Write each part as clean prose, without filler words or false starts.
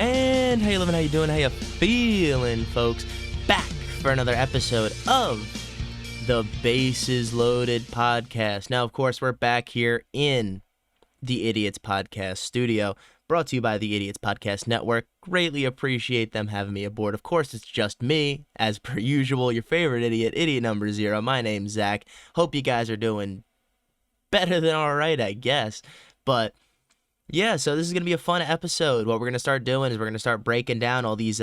And how you living, how you doing, how you feeling, folks? Back for another episode of the Bases Loaded podcast. Now, of course, we're back here in the Idiots Podcast studio, brought to you by the Idiots Podcast Network. Greatly appreciate them having me aboard. Of course, it's just me, as per usual, your favorite idiot number 0. My name's Zach. Hope you guys are doing better than all right, I guess. But yeah, so this is going to be a fun episode. What we're going to start doing is we're going to start breaking down all these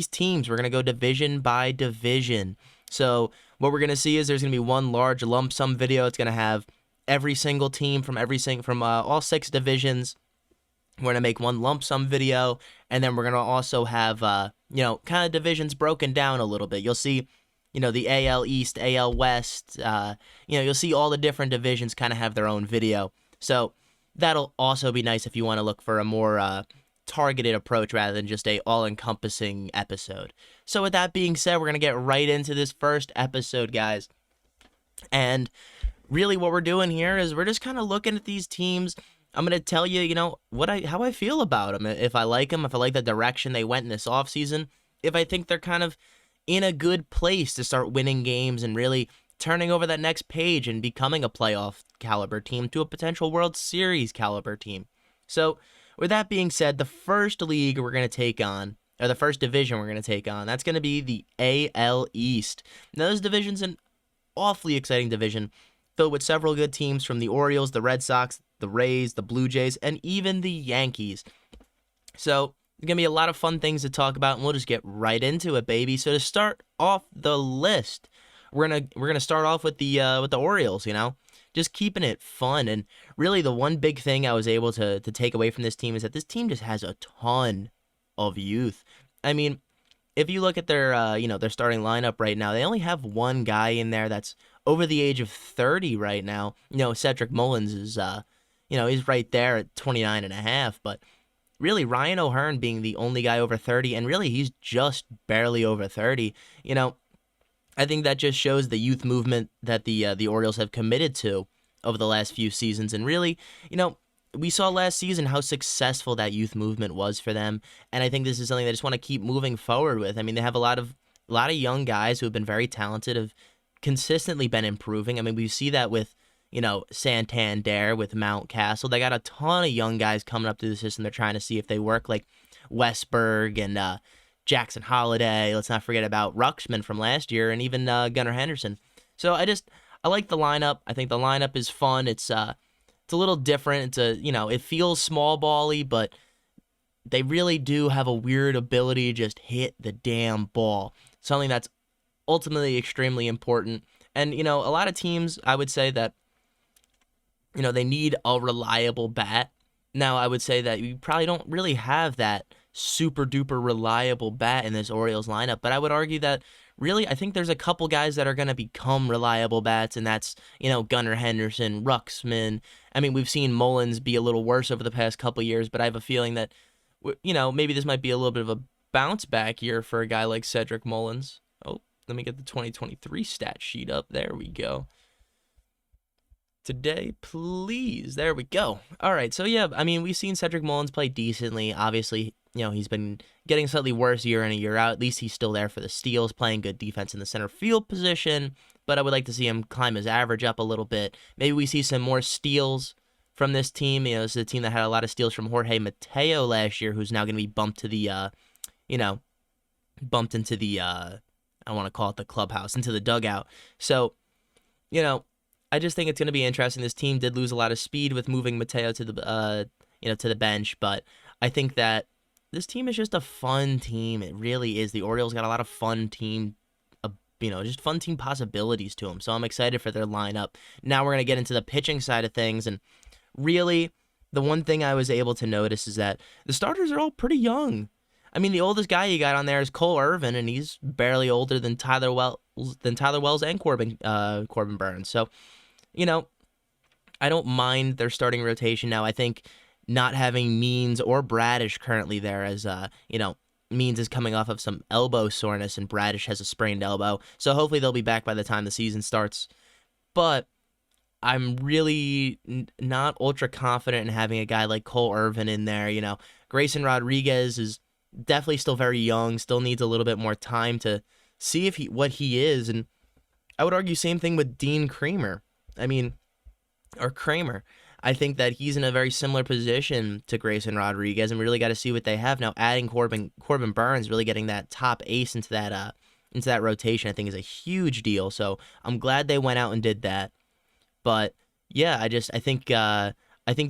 teams. We're going to go division by division. So what we're going to see is there's going to be one large lump sum video. It's going to have every single team from all 6 divisions. We're going to make one lump sum video, and then we're going to also have kind of divisions broken down a little bit. You'll see the AL East, AL West, you'll see all the different divisions kind of have their own video. So that'll also be nice if you want to look for a more targeted approach rather than just a all-encompassing episode. So with that being said, we're going to get right into this first episode, guys. And really what we're doing here is we're just kind of looking at these teams. I'm going to tell you, how I feel about them. If I like them, if I like the direction they went in this offseason, if I think they're kind of in a good place to start winning games and really turning over that next page and becoming a playoff caliber team to a potential World Series caliber team. So with that being said, the first league we're going to take on, or the first division we're going to take on, that's going to be the AL East. Now this division's an awfully exciting division, filled with several good teams from the Orioles, the Red Sox, the Rays, the Blue Jays, and even the Yankees. So there's going to be a lot of fun things to talk about, and we'll just get right into it, baby. So to start off the list, we're gonna start off with the Orioles, just keeping it fun. And really the one big thing I was able to take away from this team is that this team just has a ton of youth. I mean, if you look at their their starting lineup right now, they only have one guy in there that's over the age of 30 right now. Cedric Mullins is he's right there at 29 and a half, but really Ryan O'Hearn being the only guy over 30, and really he's just barely over 30. I think that just shows the youth movement that the Orioles have committed to over the last few seasons. And really, we saw last season how successful that youth movement was for them. And I think this is something they just want to keep moving forward with. I mean, they have a lot of young guys who have been very talented, have consistently been improving. I mean, we see that with, Santander, with Mountcastle. They got a ton of young guys coming up through the system. They're trying to see if they work, like Westberg and Jackson Holiday. Let's not forget about Ruxman from last year, and even Gunnar Henderson. So I like the lineup. I think the lineup is fun. It's a little different. It feels small ball-y, but they really do have a weird ability to just hit the damn ball. Something that's ultimately extremely important. And a lot of teams, I would say that they need a reliable bat. Now I would say that you probably don't really have that super duper reliable bat in this Orioles lineup, but I would argue that really I think there's a couple guys that are going to become reliable bats, and that's Gunnar Henderson, Ruxman. I mean, we've seen Mullins be a little worse over the past couple years, but I have a feeling that maybe this might be a little bit of a bounce back year for a guy like Cedric Mullins. Oh, let me get the 2023 stat sheet up. There we go. Today, please. There we go. All right, so yeah, I mean, we've seen Cedric Mullins play decently. Obviously, he's been getting slightly worse year in and year out. At least he's still there for the steals, playing good defense in the center field position. But I would like to see him climb his average up a little bit. Maybe we see some more steals from this team. This is a team that had a lot of steals from Jorge Mateo last year, who's now going to be bumped into the, I want to call it the clubhouse, into the dugout. So, I just think it's going to be interesting. This team did lose a lot of speed with moving Mateo to the bench, but I think that this team is just a fun team. It really is. The Orioles got a lot of fun team, just fun team possibilities to them. So I'm excited for their lineup. Now we're going to get into the pitching side of things, and really, the one thing I was able to notice is that the starters are all pretty young. I mean, the oldest guy you got on there is Cole Irvin, and he's barely older than Tyler Wells and Corbin Burns. So, I don't mind their starting rotation now. I think not having Means or Bradish currently there, as Means is coming off of some elbow soreness and Bradish has a sprained elbow. So hopefully they'll be back by the time the season starts. But I'm really not ultra confident in having a guy like Cole Irvin in there. Grayson Rodriguez is definitely still very young, still needs a little bit more time to see what he is. And I would argue same thing with Dean Kramer. Or Kramer. I think that he's in a very similar position to Grayson Rodriguez, and we really got to see what they have now. Adding Corbin Burns, really getting that top ace into that rotation, I think is a huge deal. So I'm glad they went out and did that. But yeah, I think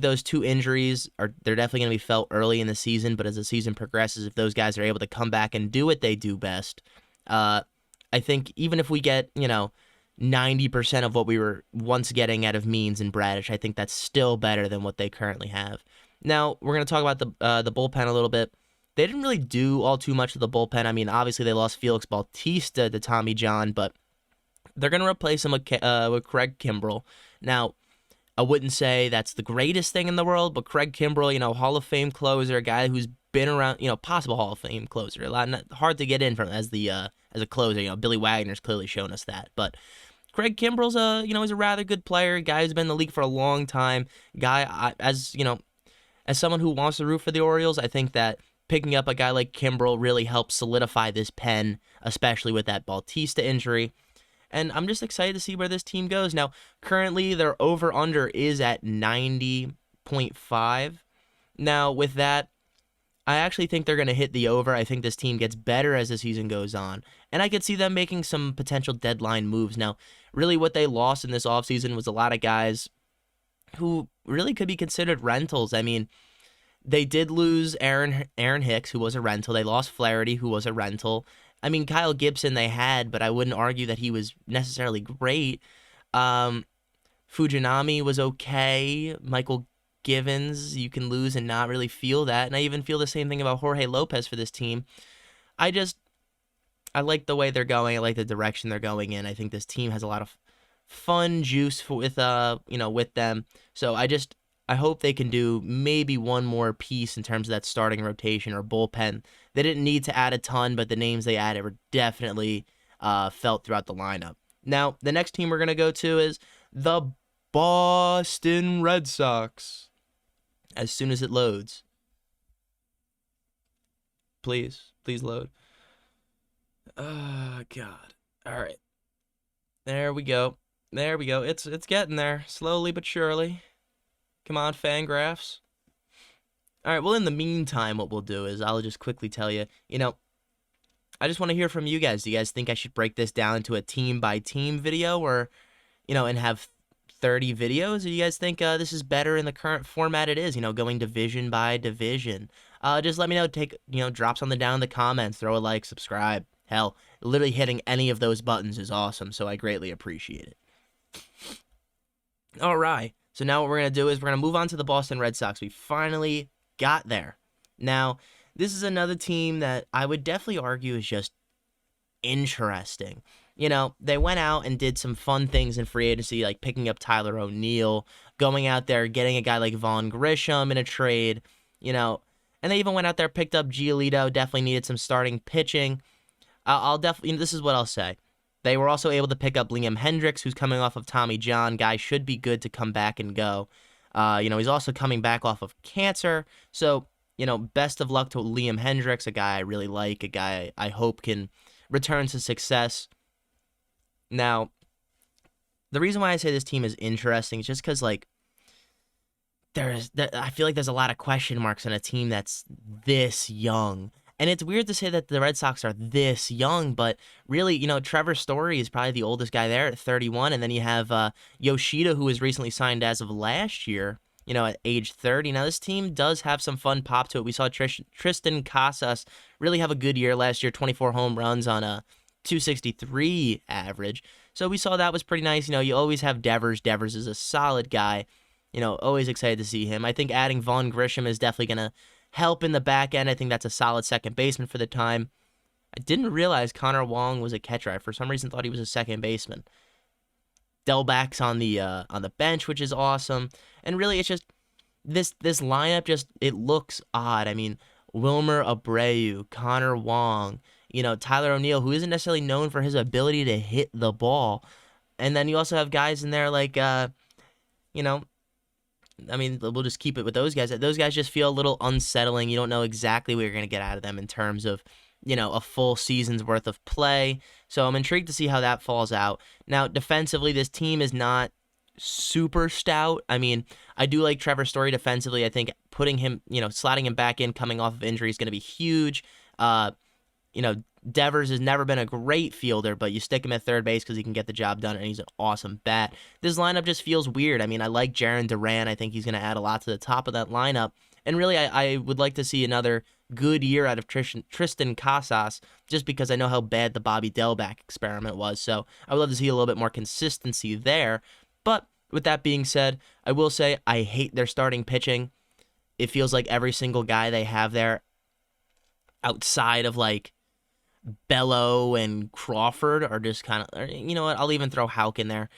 those two injuries they're definitely going to be felt early in the season. But as the season progresses, if those guys are able to come back and do what they do best, I think even if we get 90% of what we were once getting out of Means and Bradish, I think that's still better than what they currently have. Now, we're going to talk about the bullpen a little bit. They didn't really do all too much of the bullpen. Obviously, they lost Felix Bautista to Tommy John, but they're going to replace him with Craig Kimbrell. Now, I wouldn't say that's the greatest thing in the world, but Craig Kimbrell, Hall of Fame closer, a guy who's been around, possible Hall of Fame closer. Hard to get in from as a closer. Billy Wagner's clearly shown us that, but Craig Kimbrell's he's a rather good player, guy who's been in the league for a long time. As someone who wants to root for the Orioles, I think that picking up a guy like Kimbrell really helps solidify this pen, especially with that Bautista injury. And I'm just excited to see where this team goes. Now, currently their over-under is at 90.5. Now, with that, I actually think they're going to hit the over. I think this team gets better as the season goes on. And I could see them making some potential deadline moves. Now, really what they lost in this offseason was a lot of guys who really could be considered rentals. They did lose Aaron Hicks, who was a rental. They lost Flaherty, who was a rental. Kyle Gibson they had, but I wouldn't argue that he was necessarily great. Fujinami was okay. Michael Givens, you can lose and not really feel that. And I even feel the same thing about Jorge Lopez for this team. I like the way they're going. I like the direction they're going in. I think this team has a lot of fun juice with them. So I hope they can do maybe one more piece in terms of that starting rotation or bullpen. They didn't need to add a ton, but the names they added were definitely felt throughout the lineup. Now, the next team we're going to go to is the Boston Red Sox. As soon as it loads. Please load. Oh, God. All right. There we go. It's getting there, slowly but surely. Come on, Fangraphs. All right, well, in the meantime, what we'll do is I'll just quickly tell you, I just want to hear from you guys. Do you guys think I should break this down into a team-by-team video or, and have 30 videos? Or do you guys think this is better in the current format it is, going division by division? Just let me know. Drop something down in the comments. Throw a like, subscribe. Hell, literally hitting any of those buttons is awesome, so I greatly appreciate it. All right. So now what we're going to do is we're going to move on to the Boston Red Sox. We finally got there. Now, this is another team that I would definitely argue is just interesting. They went out and did some fun things in free agency, like picking up Tyler O'Neill, going out there, getting a guy like Vaughn Grisham in a trade, and they even went out there, picked up Giolito, definitely needed some starting pitching. This is what I'll say. They were also able to pick up Liam Hendriks, who's coming off of Tommy John. Guy should be good to come back and go. He's also coming back off of cancer. So, best of luck to Liam Hendriks, a guy I really like, a guy I hope can return to success. Now, the reason why I say this team is interesting is just because, I feel like there's a lot of question marks on a team that's this young. And it's weird to say that the Red Sox are this young, but really, Trevor Story is probably the oldest guy there at 31, and then you have Yoshida, who was recently signed as of last year, at age 30. Now, this team does have some fun pop to it. We saw Tristan Casas really have a good year last year, 24 home runs on a 263 average. So we saw that was pretty nice. You always have Devers. Devers is a solid guy. Always excited to see him. I think adding Vaughn Grisham is definitely going to help in the back end. I think that's a solid second baseman for the time. I didn't realize Connor Wong was a catcher. I for some reason thought he was a second baseman. Delback's on the bench, which is awesome. And really, it's just this lineup it looks odd. Wilmer Abreu, Connor Wong, Tyler O'Neill, who isn't necessarily known for his ability to hit the ball. And then you also have guys in there like I mean, we'll just keep it with those guys. Those guys just feel a little unsettling. You don't know exactly what you're going to get out of them in terms of, a full season's worth of play. So I'm intrigued to see how that falls out. Now, defensively, this team is not super stout. I mean, I do like Trevor Story defensively. I think putting him, slotting him back in coming off of injury is going to be huge. Devers has never been a great fielder, but you stick him at third base because he can get the job done, and he's an awesome bat. This lineup just feels weird. I mean, I like Jarren Duran. I think he's going to add a lot to the top of that lineup. And really, I would like to see another good year out of Triston Casas, just because I know how bad the Bobby Delback experiment was. So I would love to see a little bit more consistency there. But with that being said, I will say I hate their starting pitching. It feels like every single guy they have there outside of like Bello and Crawford are just kind of, you know what, I'll even throw Houck in there.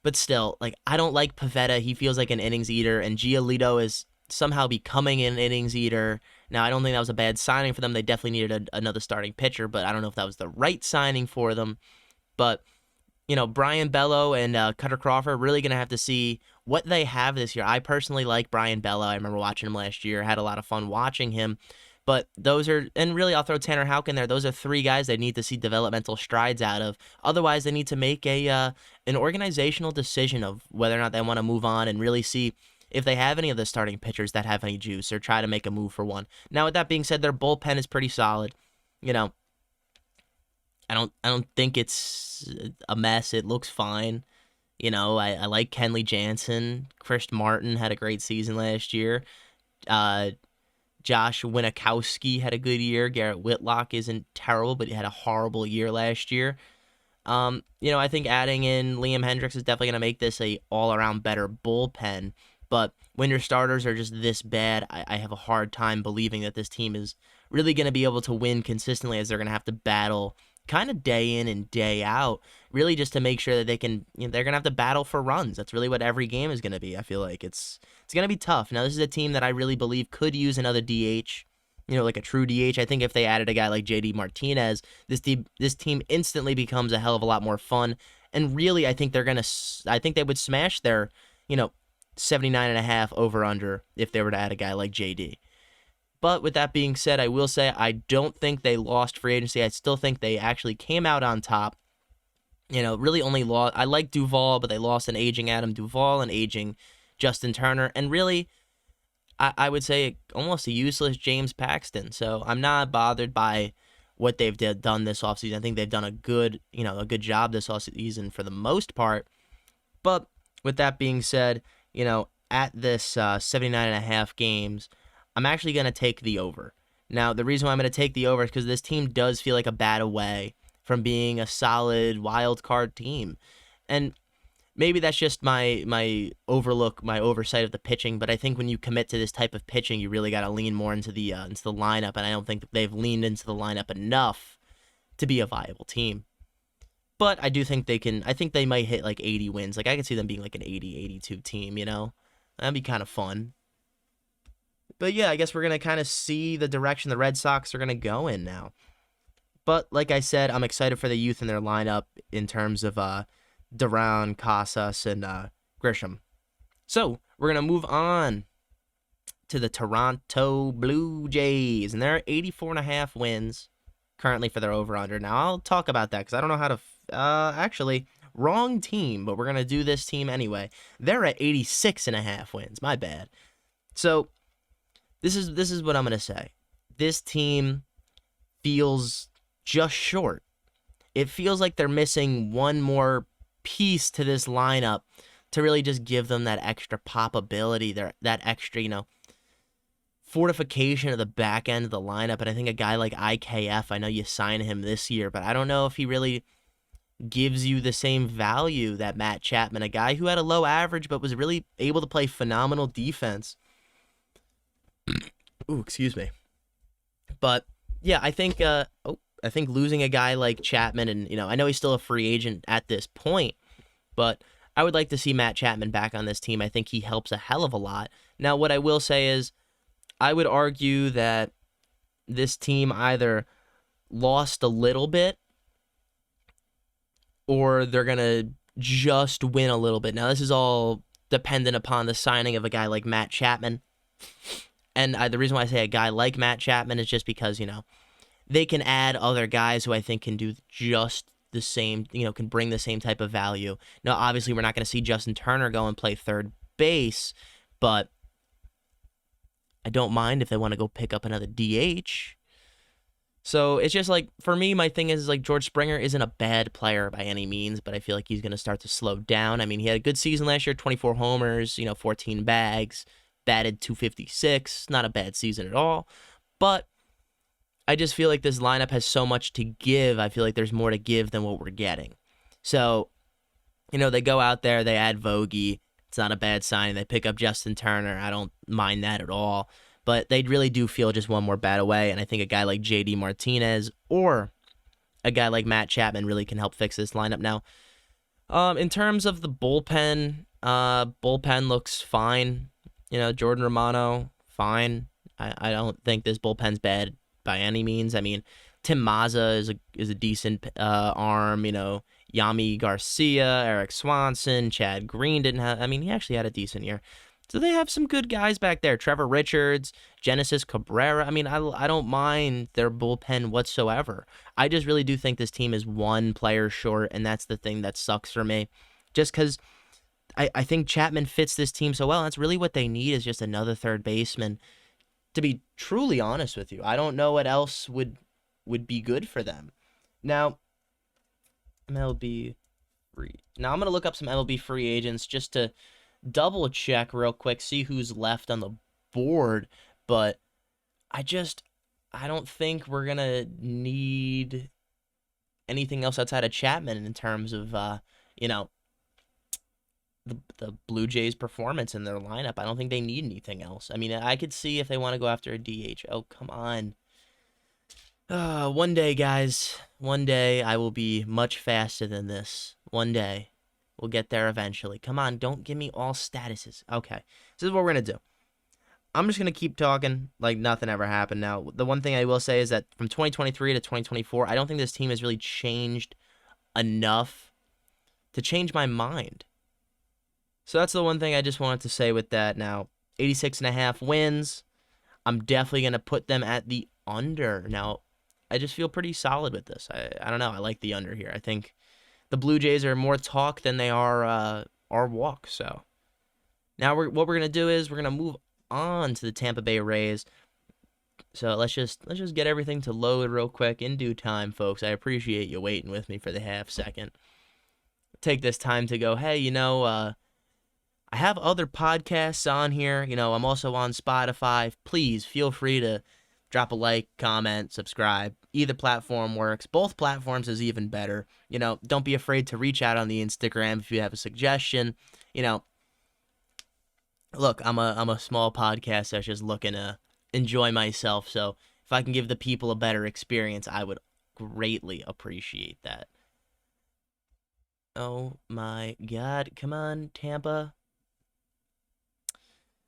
But still, like, I don't like Pivetta. He feels like an innings eater, and Giolito is somehow becoming an innings eater. Now, I don't think that was a bad signing for them. They definitely needed another starting pitcher, but I don't know if that was the right signing for them. But, Brian Bello and Cutter Crawford really going to have to see what they have this year. I personally like Brian Bello. I remember watching him last year. Had a lot of fun watching him. But those are, and really I'll throw Tanner Houck in there. Those are three guys they need to see developmental strides out of. Otherwise, they need to make an organizational decision of whether or not they want to move on and really see if they have any of the starting pitchers that have any juice or try to make a move for one. Now, with that being said, their bullpen is pretty solid. I don't think it's a mess. It looks fine. I like Kenley Jansen. Chris Martin had a great season last year. Josh Winikowski had a good year. Garrett Whitlock isn't terrible, but he had a horrible year last year. I think adding in Liam Hendriks is definitely going to make this a all-around better bullpen. But when your starters are just this bad, I have a hard time believing that this team is really going to be able to win consistently, as they're going to have to battle kind of day in and day out, really just to make sure that they can, they're going to have to battle for runs. That's really what every game is going to be. I feel like it's going to be tough. Now, this is a team that I really believe could use another DH, like a true DH. I think if they added a guy like JD Martinez, this team instantly becomes a hell of a lot more fun. And really, I think I think they would smash their, 79.5 over under if they were to add a guy like JD. But with that being said, I will say I don't think they lost free agency. I still think they actually came out on top. Really only lost. I like Duvall, but they lost an aging Adam Duvall and aging Justin Turner. And really, I would say almost a useless James Paxton. So I'm not bothered by what they've done this offseason. I think they've done a good job this offseason for the most part. But with that being said, at this 79.5 games, I'm actually going to take the over. Now, the reason why I'm going to take the over is because this team does feel like a bat away from being a solid wild card team. And maybe that's just my oversight of the pitching, but I think when you commit to this type of pitching, you really got to lean more into the lineup, and I don't think they've leaned into the lineup enough to be a viable team. But I do think I think they might hit like 80 wins. Like, I could see them being like an 80, 82 team, That'd be kind of fun. But yeah, I guess we're going to kind of see the direction the Red Sox are going to go in now. But like I said, I'm excited for the youth in their lineup in terms of Duran, Casas, and Grisham. So we're going to move on to the Toronto Blue Jays. And they're 84.5 wins currently for their over-under. Now, I'll talk about that because I don't know how to... actually, wrong team, but we're going to do this team anyway. They're at 86.5 wins. My bad. So this is what I'm going to say. This team feels just short. It feels like they're missing one more piece to this lineup to really just give them that extra pop ability, that extra, fortification of the back end of the lineup. And I think a guy like IKF, I know you signed him this year, but I don't know if he really gives you the same value that Matt Chapman, a guy who had a low average but was really able to play phenomenal defense. Ooh, excuse me. But yeah, I think losing a guy like Chapman, and I know he's still a free agent at this point, but I would like to see Matt Chapman back on this team. I think he helps a hell of a lot. Now, what I will say is, I would argue that this team either lost a little bit or they're going to just win a little bit. Now, this is all dependent upon the signing of a guy like Matt Chapman. And the reason why I say a guy like Matt Chapman is just because, they can add other guys who I think can do just the same, can bring the same type of value. Now, obviously, we're not going to see Justin Turner go and play third base, but I don't mind if they want to go pick up another DH. So it's just like, for me, my thing is like George Springer isn't a bad player by any means, but I feel like he's going to start to slow down. I mean, he had a good season last year, 24 homers, 14 bags, batted .256, not a bad season at all. But I just feel like this lineup has so much to give. I feel like there's more to give than what we're getting. So, they go out there, they add Vogie. It's not a bad sign. They pick up Justin Turner. I don't mind that at all. But they really do feel just one more bat away, and I think a guy like J.D. Martinez or a guy like Matt Chapman really can help fix this lineup. Now, in terms of the bullpen looks fine. Jordan Romano, fine. I don't think this bullpen's bad by any means. I mean, Tim Mazza is a decent arm. Yami Garcia, Eric Swanson, Chad Green didn't have. I mean, he actually had a decent year. So they have some good guys back there. Trevor Richards, Genesis Cabrera. I mean, I don't mind their bullpen whatsoever. I just really do think this team is one player short, and that's the thing that sucks for me. Just because I think Chapman fits this team so well. That's really what they need, is just another third baseman. To be truly honest with you, I don't know what else would be good for them. Now, MLB free. Now I'm going to look up some MLB free agents just to double check real quick, see who's left on the board, but I don't think we're going to need anything else outside of Chapman in terms of, the Blue Jays' performance in their lineup. I don't think they need anything else. I mean, I could see if they want to go after a DH. Oh, come on. One day, guys. One day I will be much faster than this. One day. We'll get there eventually. Come on, don't give me all statuses. Okay, this is what we're going to do. I'm just going to keep talking like nothing ever happened. Now, the one thing I will say is that from 2023 to 2024, I don't think this team has really changed enough to change my mind. So that's the one thing I just wanted to say with that. Now, 86.5 wins. I'm definitely going to put them at the under. Now, I just feel pretty solid with this. I don't know. I like the under here. I think the Blue Jays are more talk than they are walk. So now what we're going to do is we're going to move on to the Tampa Bay Rays. So let's just get everything to load real quick in due time, folks. I appreciate you waiting with me for the half second. Take this time to go, hey, I have other podcasts on here. I'm also on Spotify. Please feel free to drop a like, comment, subscribe. Either platform works. Both platforms is even better. Don't be afraid to reach out on the Instagram if you have a suggestion. Look, I'm a small podcast that's just looking to enjoy myself. So if I can give the people a better experience, I would greatly appreciate that. Oh my God. Come on, Tampa.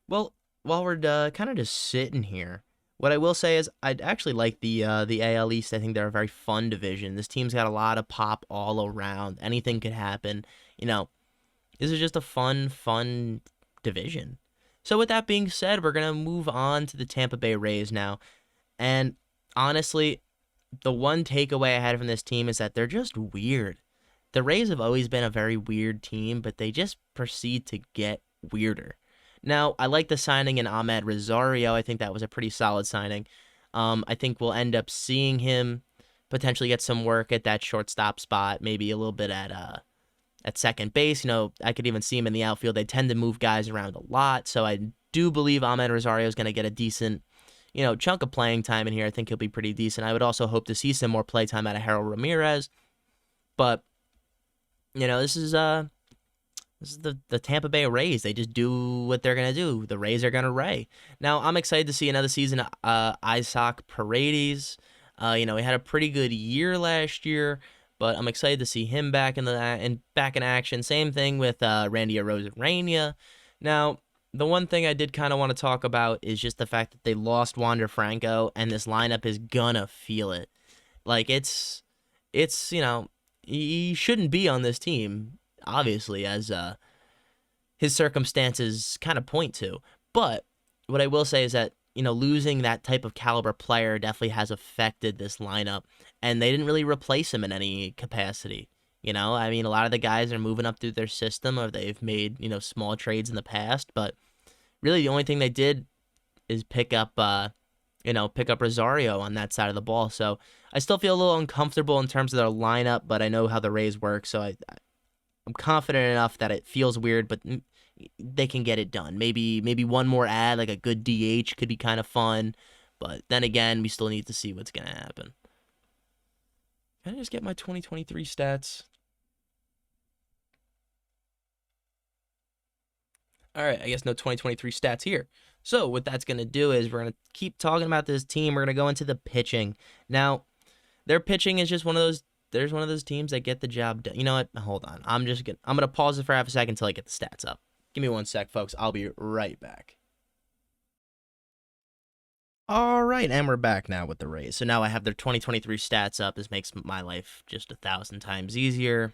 Well, while we're kind of just sitting here, what I will say is I'd actually like the AL East. I think they're a very fun division. This team's got a lot of pop all around. Anything could happen. This is just a fun division. So with that being said, we're going to move on to the Tampa Bay Rays now. And honestly, the one takeaway I had from this team is that they're just weird. The Rays have always been a very weird team, but they just proceed to get weirder. Now, I like the signing in Ahmed Rosario. I think that was a pretty solid signing. I think we'll end up seeing him potentially get some work at that shortstop spot, maybe a little bit at second base. I could even see him in the outfield. They tend to move guys around a lot, so I do believe Ahmed Rosario is going to get a decent, chunk of playing time in here. I think he'll be pretty decent. I would also hope to see some more play time out of Harold Ramirez, but this is the Tampa Bay Rays. They just do what they're going to do. The Rays are going to Ray. Now, I'm excited to see another season of Isaac Paredes. He had a pretty good year last year, but I'm excited to see him back in action. Same thing with Randy Arozarena. Now, the one thing I did kind of want to talk about is just the fact that they lost Wander Franco, and this lineup is gonna feel it. Like, it's he shouldn't be on this team, obviously, as his circumstances kind of point to. But what I will say is that, losing that type of caliber player definitely has affected this lineup, and they didn't really replace him in any capacity. I mean, a lot of the guys are moving up through their system, or they've made, small trades in the past, but really the only thing they did is pick up Rosario on that side of the ball. So I still feel a little uncomfortable in terms of their lineup, but I know how the Rays work, so I'm confident enough that it feels weird, but they can get it done. Maybe one more ad, like a good DH, could be kind of fun. But then again, we still need to see what's going to happen. Can I just get my 2023 stats? All right, I guess no 2023 stats here. So what that's going to do is we're going to keep talking about this team. We're going to go into the pitching. Now, their pitching is just one of those. There's one of those teams that get the job done. You know what? Hold on. I'm going to pause it for half a second until I get the stats up. Give me 1 sec, folks. I'll be right back. All right, and we're back now with the Rays. So now I have their 2023 stats up. This makes my life just 1,000 times easier.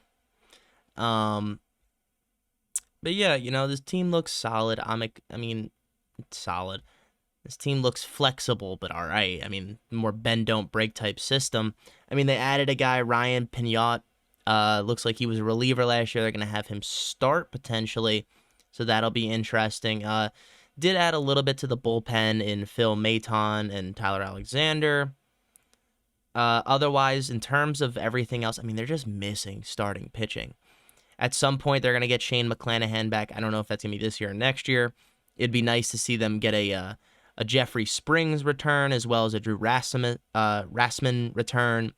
But yeah, this team looks solid. Solid. This team looks flexible, but all right. I mean, more bend don't break type system. I mean, they added a guy, Ryan Pignot. Looks like he was a reliever last year. They're gonna have him start potentially. So that'll be interesting. Did add a little bit to the bullpen in Phil Maton and Tyler Alexander. Otherwise, in terms of everything else, I mean, they're just missing starting pitching. At some point, they're going to get Shane McClanahan back. I don't know if that's going to be this year or next year. It'd be nice to see them get a Jeffrey Springs return as well as a Drew Rassman return.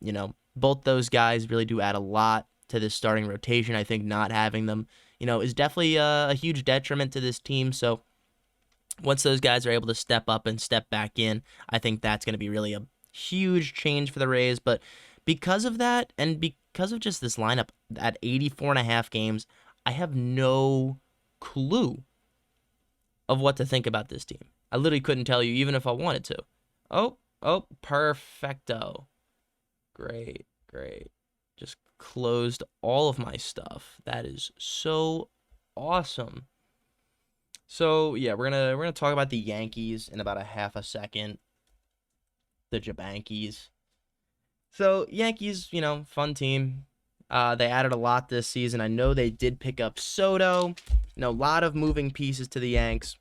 Both those guys really do add a lot to this starting rotation. I think not having them is definitely a huge detriment to this team. So once those guys are able to step up and step back in, I think that's going to be really a huge change for the Rays. But because of that, and because of just this lineup at 84.5 games, I have no clue of what to think about this team. I literally couldn't tell you even if I wanted to. Oh, perfecto. Great. Just closed all of my stuff. That is so awesome. So yeah, we're gonna talk about the Yankees in about a half a second. The Jabankies. So Yankees, fun team. They added a lot this season. I know they did pick up Soto. A lot of moving pieces to the Yanks.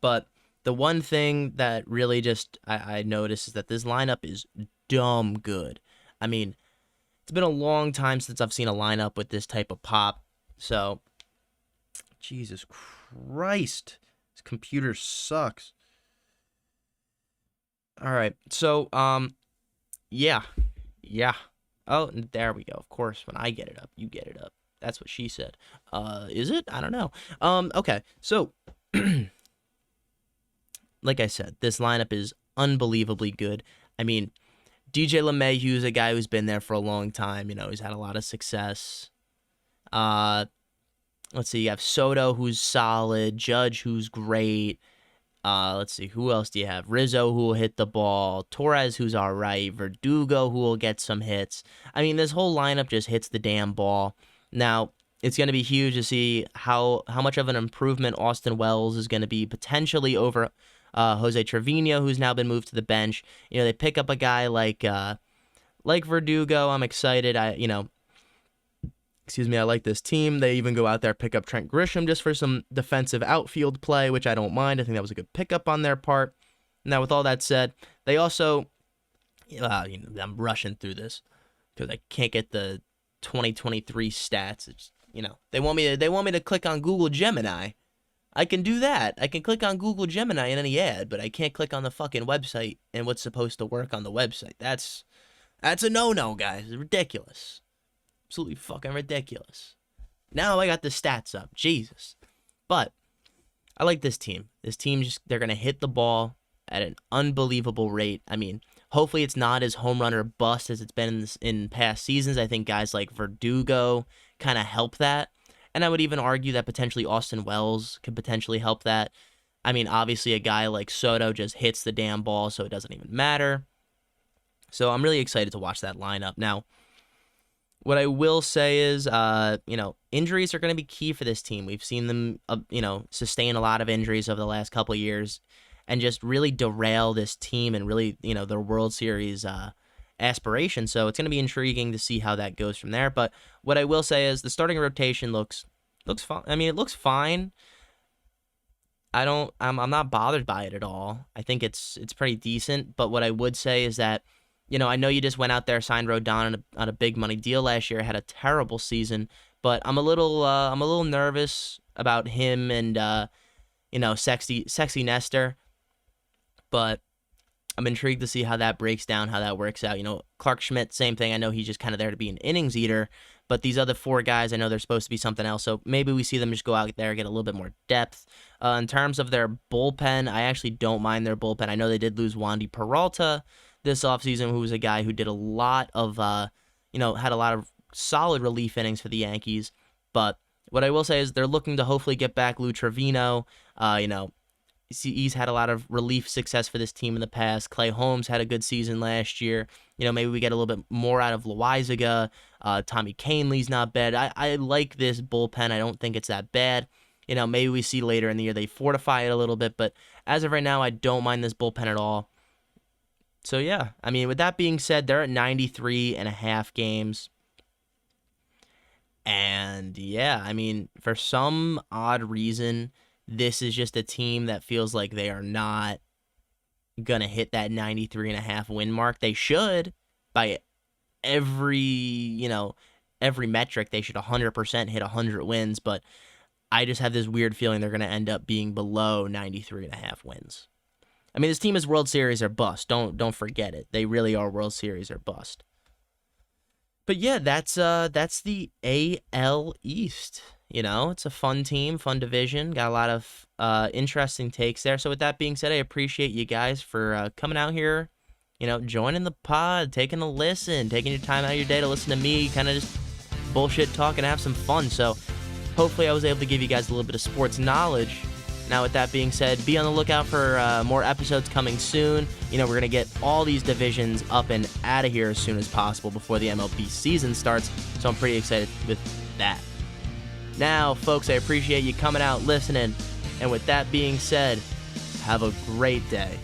But the one thing that really just I noticed is that this lineup is dumb good. I mean, it's been a long time since I've seen a lineup with this type of pop. So, Jesus Christ. This computer sucks. All right. So, yeah. Oh, there we go. Of course, when I get it up, you get it up. That's what she said. Is it? I don't know. Okay. So, like I said, this lineup is unbelievably good. I mean, DJ LeMahieu is a guy who's been there for a long time. He's had a lot of success. Let's see. You have Soto, who's solid. Judge, who's great. Let's see. Who else do you have? Rizzo, who will hit the ball. Torres, who's all right. Verdugo, who will get some hits. I mean, this whole lineup just hits the damn ball. Now, it's going to be huge to see how much of an improvement Austin Wells is going to be potentially over Jose Trevino, who's now been moved to the bench. They pick up a guy like Verdugo. I'm excited. I like this team. They even go out there, pick up Trent Grisham just for some defensive outfield play, which I don't mind. I think that was a good pickup on their part. Now, with all that said, they also, I'm rushing through this because I can't get the 2023 stats. It's, they want me to click on Google Gemini. I can do that. I can click on Google Gemini in any ad, but I can't click on the fucking website and what's supposed to work on the website. That's a no-no, guys. It's ridiculous. Absolutely fucking ridiculous. Now I got the stats up. Jesus. But I like this team. This team, they're going to hit the ball at an unbelievable rate. I mean, hopefully it's not as home run or bust as it's been in past seasons. I think guys like Verdugo kind of help that. And I would even argue that potentially Austin Wells could potentially help that. I mean, obviously a guy like Soto just hits the damn ball, so it doesn't even matter. So I'm really excited to watch that lineup. Now, What I will say is, injuries are going to be key for this team. We've seen them, sustain a lot of injuries over the last couple of years and just really derail this team and really, their World Series aspirations. So it's going to be intriguing to see how that goes from there. But what I will say is the starting rotation looks fine. I mean, it looks fine. I'm not bothered by it at all. I think it's pretty decent. But what I would say is that, I know you just went out there, signed Rodon on a big money deal last year, had a terrible season, but I'm a little nervous about him and sexy Nestor. But I'm intrigued to see how that breaks down, how that works out. Clark Schmidt, same thing. I know he's just kind of there to be an innings eater, but these other four guys, I know they're supposed to be something else. So maybe we see them just go out there, get a little bit more depth. In terms of their bullpen, I actually don't mind their bullpen. I know they did lose Wandy Peralta this offseason, who was a guy who did a lot of, had a lot of solid relief innings for the Yankees. But what I will say is they're looking to hopefully get back Lou Trevino. He's had a lot of relief success for this team in the past. Clay Holmes had a good season last year. Maybe we get a little bit more out of Loizaga. Tommy Kahnle's not bad. I like this bullpen. I don't think it's that bad. Maybe we see later in the year they fortify it a little bit. But as of right now, I don't mind this bullpen at all. So, yeah, I mean, with that being said, they're at 93.5 games. And, yeah, I mean, for some odd reason, this is just a team that feels like they are not going to hit that 93.5 win mark. They should, by every metric, they should 100% hit 100 wins. But I just have this weird feeling they're going to end up being below 93.5 wins. I mean, this team is World Series or bust. Don't forget it. They really are World Series or bust. But yeah, that's the AL East. It's a fun team, fun division. Got a lot of interesting takes there. So with that being said, I appreciate you guys for coming out here, joining the pod, taking a listen, taking your time out of your day to listen to me kind of just bullshit talk and have some fun. So hopefully I was able to give you guys a little bit of sports knowledge. Now, with that being said, be on the lookout for more episodes coming soon. We're going to get all these divisions up and out of here as soon as possible before the MLB season starts. So I'm pretty excited with that. Now, folks, I appreciate you coming out, listening. And with that being said, have a great day.